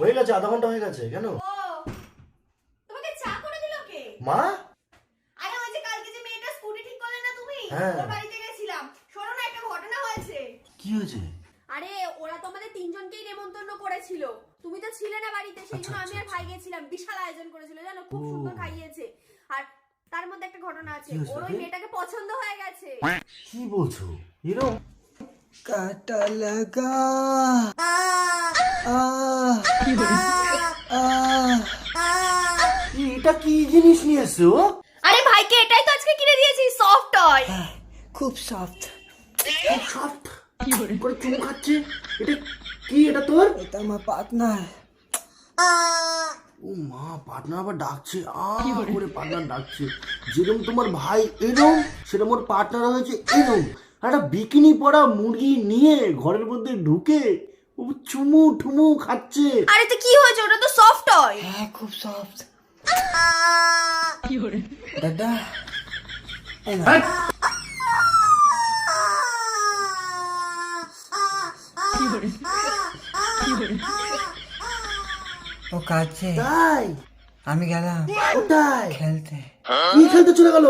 হয়ে গেছে, আধা ঘন্টা হয়ে গেছে। কেন? ও তোমাকে চা করে দিল কে? মা? আরে ওই যে কালকে যে মেয়েটা স্কুটি ঠিক করলে না তুমি, হ্যাঁ। ওর বাড়িতে গেছিলাম। শোনো না, একটা ঘটনা হয়েছে। কি হয়েছে? আরে ওরা তো আমাদের তিনজনকেই নেমন্তন্ন করেছিল, তুমি তো ছিলে না বাড়িতে, সেই জন্য আমি আর ভাই গেছিলাম। বিশাল আয়োজন করেছিল জানো, খুব সুন্দর খাইয়েছে। আর তার মধ্যে একটা ঘটনা আছে, কি হয়েছে ওর ওই নাকি? মেয়েটাকে পছন্দ হয়ে গেছে। কি বলছো? হিরো? কাটা লাগা এটা কি জিনিস নিয়ে এসছো? আরে ভাইকে এটাই তো আজকে কিনে দিয়েছি, সফট টয়। খুব সফট। সফট করে চুমু খাচ্ছে। এটা কি? এটা তোর? এটা আমার পার্টনার। ও মা, পার্টনার আবার ডাকছে। করে পার্টনার ডাকছে। যেরকম তোমার ভাই এরম, সেরকম ওর পার্টনার হয়েছে এরম। একটা বিকিনি পরা মুরগি নিয়ে ঘরের মধ্যে ঢুকে ও চুমু ঠুমু খাচ্ছে। আরে তো কি হয়েছে, ওটা তো সফট টয়। হ্যাঁ খুব সফট। দাদা এই নাও। হ্যাঁ? ও কাছে তাই? আমি গেলাম কোথায়? খেলতে। কি খেলতে চলে গেল?